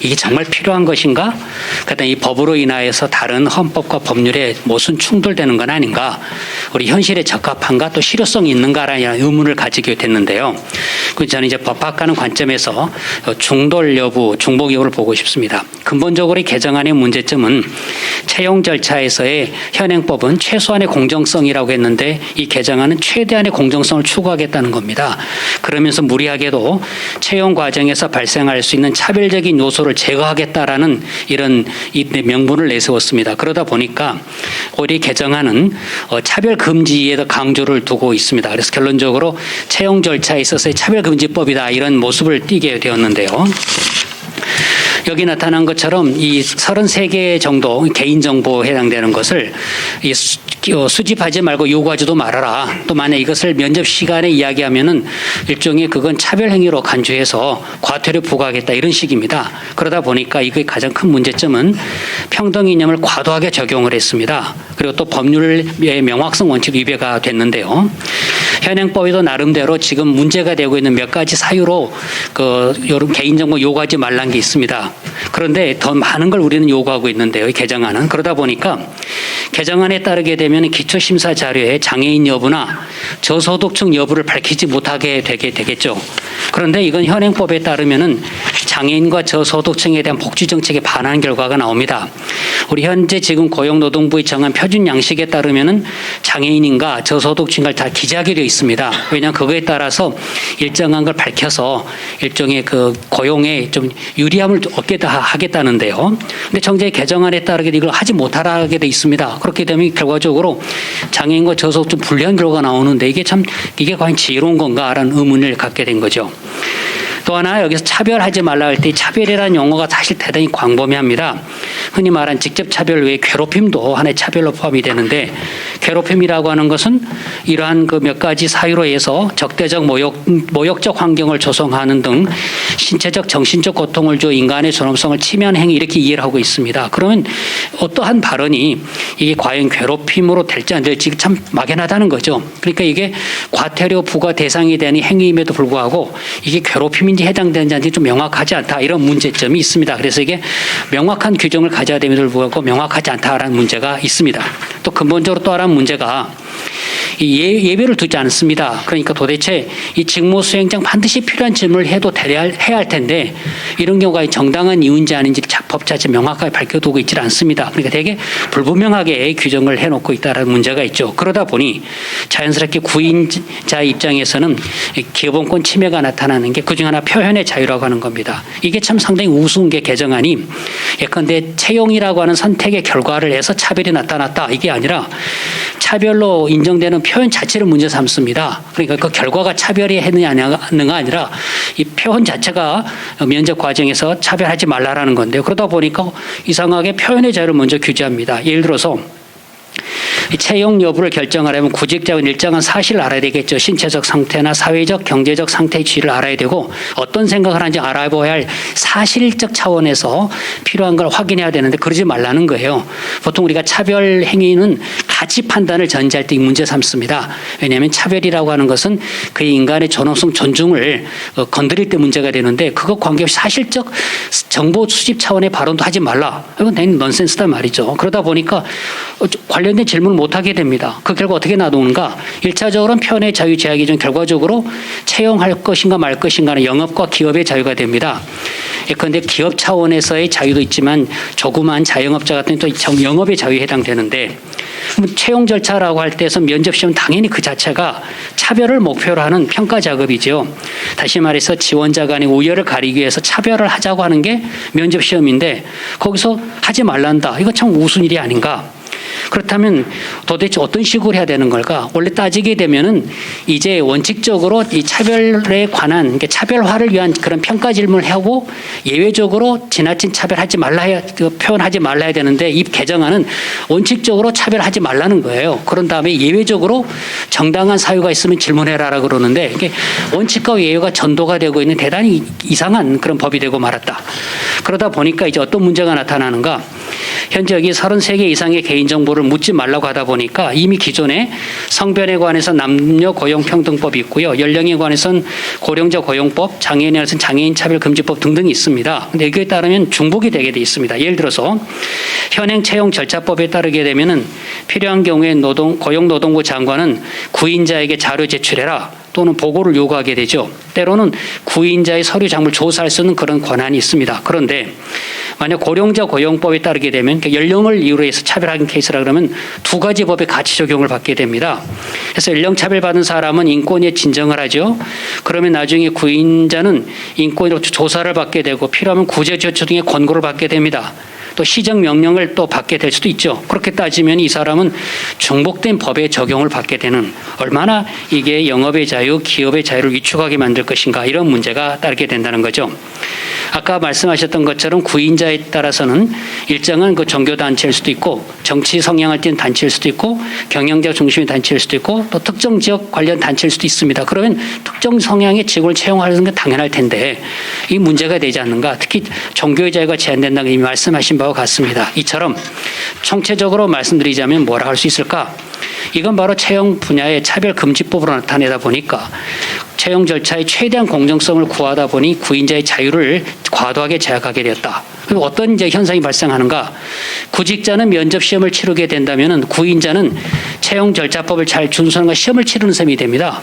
이게 정말 필요한 것인가? 그다음에 이 법으로 인하여서 다른 헌법과 법률에 무슨 충돌되는 건 아닌가? 우리 현실에 적합한가? 또 실효성이 있는가라는 의문을 가지게 됐는데요. 그래서 저는 이제 법학하는 관점에서 중돌 여부, 중복 여부를 보고 싶습니다. 근본적으로 이 개정안의 문제점은 채용 절차에서의 현행법은 최소한의 공정성이라고 했는데 이 개정안은 최대한의 공정성을 추구하겠다는 겁니다. 그러면서 무리하게도 채용 과정에서 발생할 수 있는 차별적인 요소를 제거하겠다라는 이런 명분을 내세웠습니다. 그러다 보니까 우리 개정안은 차별 금지에 강조를 두고 있습니다. 그래서 결론적으로 채용 절차에 있어서의 차별금지법이다 이런 모습을 띠게 되었는데요. 여기 나타난 것처럼 이 33개 정도 개인정보에 해당되는 것을 수집하지 말고 요구하지도 말아라. 또 만약 이것을 면접 시간에 이야기하면은 일종의 그건 차별행위로 간주해서 과태료 부과하겠다 이런 식입니다. 그러다 보니까 이거의 가장 큰 문제점은 평등 이념을 과도하게 적용을 했습니다. 그리고 또 법률의 명확성 원칙 위배가 됐는데요. 현행법에도 나름대로 지금 문제가 되고 있는 몇 가지 사유로 이런 개인정보 요구하지 말라는 게 있습니다. 그런데 더 많은 걸 우리는 요구하고 있는데요. 이 개정안은. 그러다 보니까 개정안에 따르게 되면 기초심사 자료에 장애인 여부나 저소득층 여부를 밝히지 못하게 되겠죠. 그런데 이건 현행법에 따르면은 장애인과 저소득층에 대한 복지 정책에 반하는 결과가 나옵니다. 우리 현재 지금 고용노동부의 정한 표준 양식에 따르면은 장애인인가 저소득층인가 다 기재하게 되어 있습니다. 왜냐하면 그거에 따라서 일정한 걸 밝혀서 일종의 그 고용에 좀 유리함을 얻게 하겠다는데요. 근데 정작 개정안에 따르게 이걸 하지 못하게 되어 있습니다. 그렇게 되면 결과적으로 장애인과 저소득층 불리한 결과가 나오는데 이게 과연 지혜로운 건가라는 의문을 갖게 된 거죠. 또 하나 여기서 차별하지 말라 할 때 차별이라는 용어가 사실 대단히 광범위합니다. 흔히 말한 직접 차별 외에 괴롭힘도 하나의 차별로 포함이 되는데 괴롭힘이라고 하는 것은 이러한 그 몇 가지 사유로 해서 적대적 모욕적 환경을 조성하는 등 신체적 정신적 고통을 줘 인간의 존엄성을 침해하는 행위 이렇게 이해를 하고 있습니다. 그러면 어떠한 발언이 이게 과연 괴롭힘으로 될지 안 될지 참 막연하다는 거죠. 그러니까 이게 과태료 부과 대상이 되는 행위임에도 불구하고 이게 괴롭힘인지 해당되는지 좀 명확하지 않다 이런 문제점이 있습니다. 그래서 이게 명확한 규정을 가져야 됨에도 불구하고 명확하지 않다라는 문제가 있습니다. 또 근본적으로 또 하나는 문제가 예외를 두지 않습니다. 그러니까 도대체 이 직무 수행장 반드시 필요한 질문을 해도 해야 할 텐데 이런 경우가 정당한 이유인지 아닌지 법 자체 명확하게 밝혀두고 있지 않습니다. 그러니까 되게 불분명하게 규정을 해놓고 있다는 문제가 있죠. 그러다 보니 자연스럽게 구인자 입장에서는 기본권 침해가 나타나는 게 그중 하나 표현의 자유라고 하는 겁니다. 이게 참 상당히 우스운 게 개정안이 예컨대 채용이라고 하는 선택의 결과를 해서 차별이 나타났다 이게 아니라 차별로 인정되는 표현 자체를 문제 삼습니다. 그러니까 그 결과가 차별이 했느냐 아니라 이 표현 자체가 면접 과정에서 차별하지 말라라는 건데요. 그러다 보니까 이상하게 표현의 자유를 먼저 규제합니다. 예를 들어서 채용 여부를 결정하려면 구직자는 일정한 사실을 알아야 되겠죠. 신체적 상태나 사회적, 경제적 상태의 지위를 알아야 되고 어떤 생각을 하는지 알아봐야 할 사실적 차원에서 필요한 걸 확인해야 되는데 그러지 말라는 거예요. 보통 우리가 차별 행위는 가치 판단을 전제할 때 이 문제 삼습니다. 왜냐하면 차별이라고 하는 것은 그 인간의 존엄성 존중을 건드릴 때 문제가 되는데 그거 관계없이 사실적 정보 수집 차원의 발언도 하지 말라. 이건 당연히 넌센스다 말이죠. 그러다 보니까 관련된 질문을 못하게 됩니다. 그 결과 어떻게 놔두는가? 1차적으로는 표현의 자유 제약이 좀 결과적으로 채용할 것인가 말 것인가는 영업과 기업의 자유가 됩니다. 그런데 기업 차원에서의 자유도 있지만 조그만 자영업자 같은 또 영업의 자유에 해당되는데 채용 절차라고 할 때에서 면접시험은 당연히 그 자체가 차별을 목표로 하는 평가 작업이죠. 다시 말해서 지원자 간의 우열을 가리기 위해서 차별을 하자고 하는 게 면접시험인데 거기서 하지 말란다. 이거 참 우스운 일이 아닌가. 그렇다면 도대체 어떤 식으로 해야 되는 걸까? 원래 따지게 되면은 이제 원칙적으로 이 차별에 관한 그러니까 차별화를 위한 그런 평가 질문을 하고 예외적으로 지나친 차별하지 말라 표현하지 말라 해야 되는데 이 개정안은 원칙적으로 차별하지 말라는 거예요. 그런 다음에 예외적으로 정당한 사유가 있으면 질문해라라 그러는데 이게 원칙과 예외가 전도가 되고 있는 대단히 이상한 그런 법이 되고 말았다. 그러다 보니까 이제 어떤 문제가 나타나는가? 현재 여기 33개 이상의 개인정보를 묻지 말라고 하다 보니까 이미 기존에 성별에 관해서 남녀 고용평등법이 있고요. 연령에 관해서는 고령자 고용법, 장애인에 관해서는 장애인 차별금지법 등등이 있습니다. 근데 이거에 따르면 중복이 되게 돼 있습니다. 예를 들어서 현행 채용 절차법에 따르게 되면은 필요한 경우에 고용노동부 장관은 구인자에게 자료 제출해라 또는 보고를 요구하게 되죠. 때로는 구인자의 서류 작물을 조사할 수 있는 그런 권한이 있습니다. 그런데 만약 고령자 고용법에 따르게 되면 연령을 이유로 해서 차별하는 케이스라 그러면 두 가지 법에 같이 적용을 받게 됩니다. 그래서 연령 차별받은 사람은 인권위에 진정을 하죠. 그러면 나중에 구인자는 인권위로 조사를 받게 되고 필요하면 구제조처 등의 권고를 받게 됩니다. 또 시정 명령을 또 받게 될 수도 있죠. 그렇게 따지면 이 사람은 중복된 법의 적용을 받게 되는, 얼마나 이게 영업의 자유, 기업의 자유를 위축하게 만들 것인가, 이런 문제가 따르게 된다는 거죠. 아까 말씀하셨던 것처럼 구인자에 따라서는 일정한 그 종교단체일 수도 있고 정치 성향을 띤 단체일 수도 있고 경영자 중심의 단체일 수도 있고 또 특정 지역 관련 단체일 수도 있습니다. 그러면 특정 성향의 직원을 채용하는 게 당연할 텐데 이 문제가 되지 않는가. 특히 종교의 자유가 제한된다는 이미 말씀하신 바와 같습니다. 이처럼 총체적으로 말씀드리자면 뭐라 할 수 있을까? 이건 바로 채용 분야의 차별금지법으로 나타내다 보니까 채용 절차의 최대한 공정성을 구하다 보니 구인자의 자유를 과도하게 제약하게 되었다. 그리고 어떤 이제 현상이 발생하는가? 구직자는 면접 시험을 치르게 된다면 구인자는 채용 절차법을 잘 준수하는 시험을 치르는 셈이 됩니다.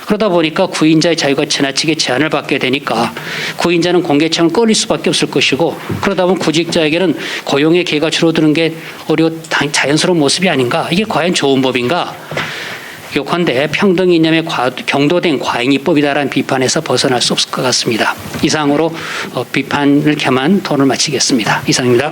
그러다 보니까 구인자의 자유가 지나치게 제한을 받게 되니까 구인자는 공개 채용을 꺼릴 수밖에 없을 것이고, 그러다 보면 구직자에게는 고용의 기회가 줄어드는 게 오히려 자연스러운 모습이 아닌가. 이게 과연 좋은 법인가? 요컨대 평등 이념에 경도된 과잉입법이다라는 비판에서 벗어날 수 없을 것 같습니다. 이상으로 비판을 겸한 토론을 마치겠습니다. 이상입니다.